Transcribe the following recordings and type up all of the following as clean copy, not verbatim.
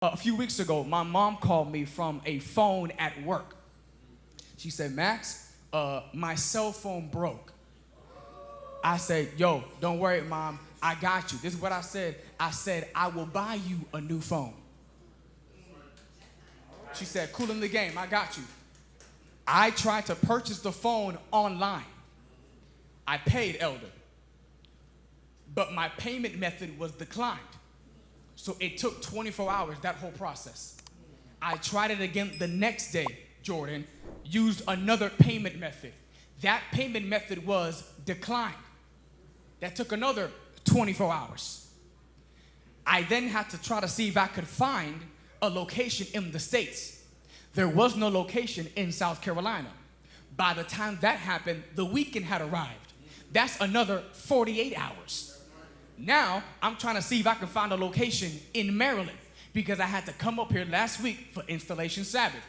A few weeks ago, my mom called me from a phone at work. She said, Max, my cell phone broke. I said, yo, don't worry, Mom. I got you. This is what I said. I said, I will buy you a new phone. She said, cool in the game. I got you. I tried to purchase the phone online. I paid Elder. But my payment method was declined. So it took 24 hours, that whole process. I tried it again the next day, Jordan, used another payment method. That payment method was declined. That took another 24 hours. I then had to try to see if I could find a location in the States. There was no location in South Carolina. By the time that happened, the weekend had arrived. That's another 48 hours. Now, I'm trying to see if I can find a location in Maryland because I had to come up here last week for Installation Sabbath.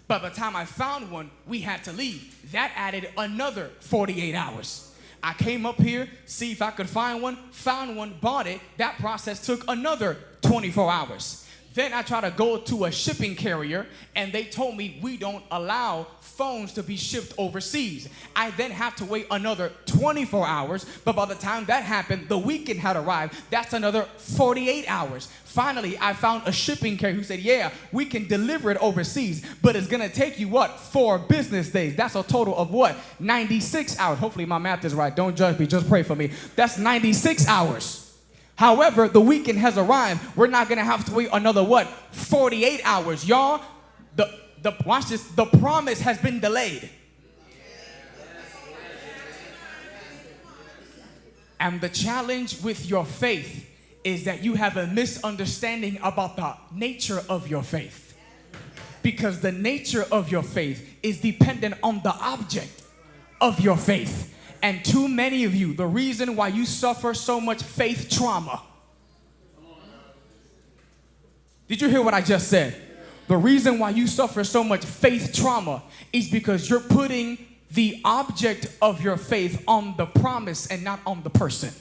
By the time I found one, we had to leave. That added another 48 hours. I came up here, see if I could find one, found one, bought it. That process took another 24 hours. Then I tried to go to a shipping carrier, and they told me we don't allow phones to be shipped overseas. I then have to wait another 24 hours, but by the time that happened, the weekend had arrived. That's another 48 hours. Finally, I found a shipping carrier who said, yeah, we can deliver it overseas, but it's gonna take you, what, 4 business days. That's a total of what, 96 hours. Hopefully my math is right. Don't judge me, just pray for me. That's 96 hours. However, the weekend has arrived. We're not going to have to wait another, what, 48 hours. Y'all, watch this. The promise has been delayed. And the challenge with your faith is that you have a misunderstanding about the nature of your faith. Because the nature of your faith is dependent on the object of your faith. And too many of you, the reason why you suffer so much faith trauma. Did you hear what I just said? The reason why you suffer so much faith trauma is because you're putting the object of your faith on the promise and not on the person.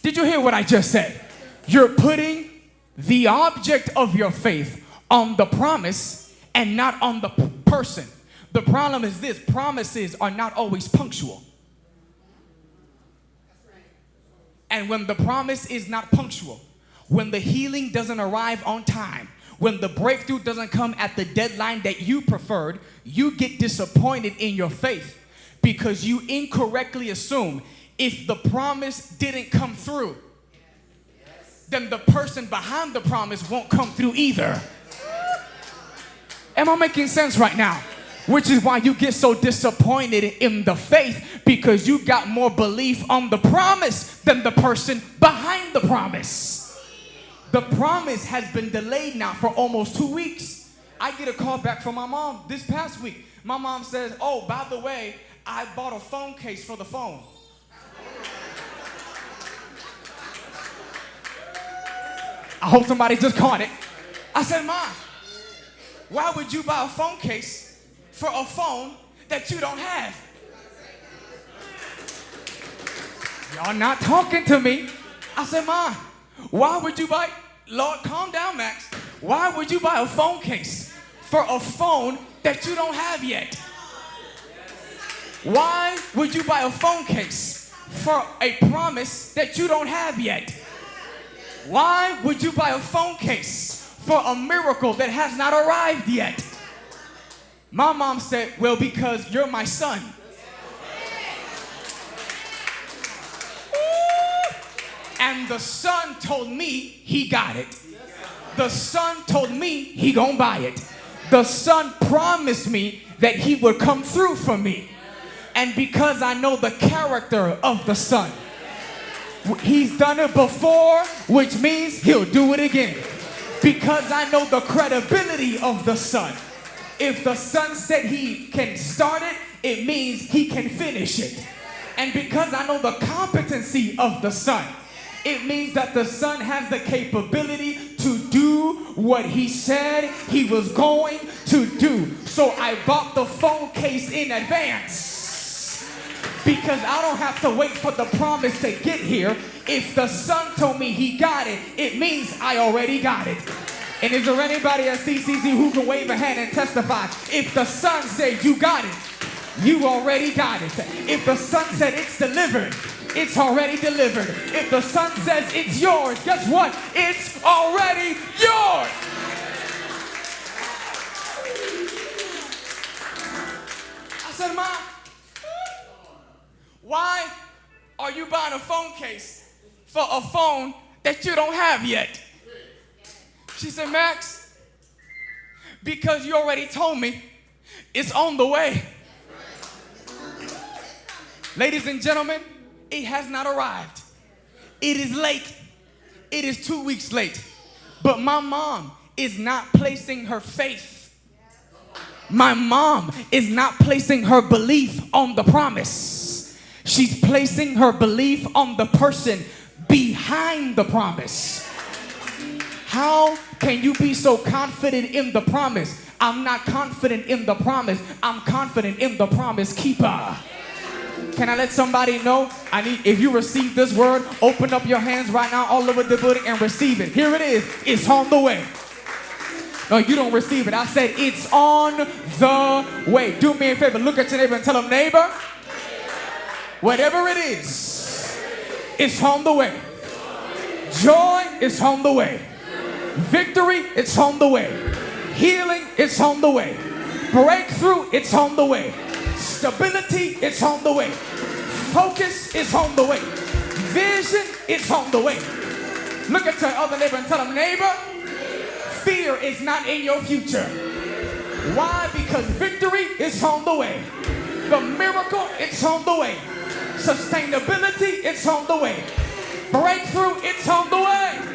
Did you hear what I just said? You're putting the object of your faith on the promise and not on the person. The problem is this: promises are not always punctual. And when the promise is not punctual, when the healing doesn't arrive on time, when the breakthrough doesn't come at the deadline that you preferred, you get disappointed in your faith because you incorrectly assume if the promise didn't come through, then the person behind the promise won't come through either. Am I making sense right now? Which is why you get so disappointed in the faith, because you got more belief on the promise than the person behind the promise. The promise has been delayed now for almost 2 weeks. I get a call back from my mom this past week. My mom says, oh, by the way, I bought a phone case for the phone. I hope somebody just caught it. I said, Mom, why would you buy a phone case for a phone that you don't have? Y'all not talking to me. I said, Mom, why would you buy, Lord, calm down, Max. Why would you buy a phone case for a phone that you don't have yet? Why would you buy a phone case for a promise that you don't have yet? Why would you buy a phone case for a miracle that has not arrived yet? My mom said, well, because you're my son. And the son told me he got it. The son told me he gonna buy it. The son promised me that he would come through for me. And because I know the character of the son, he's done it before, which means he'll do it again. Because I know the credibility of the son. If the son said he can start it, it means he can finish it. And because I know the competency of the son, it means that the son has the capability to do what he said he was going to do. So I bought the phone case in advance because I don't have to wait for the promise to get here. If the Son told me he got it, it means I already got it. And is there anybody at CCC who can wave a hand and testify? If the Son said you got it, you already got it. If the Son said it's delivered, it's already delivered. If the Son says it's yours, guess what? It's already yours. I said, Mom, why are you buying a phone case for a phone that you don't have yet? She said, Max, because you already told me it's on the way. Ladies and gentlemen, it has not arrived. It is late. It is 2 weeks late. But my mom is not placing her faith. My mom is not placing her belief on the promise. She's placing her belief on the person behind the promise. How can you be so confident in the promise? I'm not confident in the promise. I'm confident in the promise keeper. Can I let somebody know? If you receive this word, open up your hands right now all over the building and receive it. Here it is. It's on the way. No, you don't receive it. I said it's on the way. Do me a favor. Look at your neighbor and tell them, neighbor, whatever it is, it's on the way. Joy is on the way. Victory, it's on the way. Healing, it's on the way. Breakthrough, it's on the way. Stability, it's on the way. Focus, it's on the way. Vision, it's on the way. Look at your other neighbor and tell them, neighbor, fear is not in your future. Why? Because victory is on the way. The miracle, it's on the way. Sustainability, it's on the way. Breakthrough, it's on the way.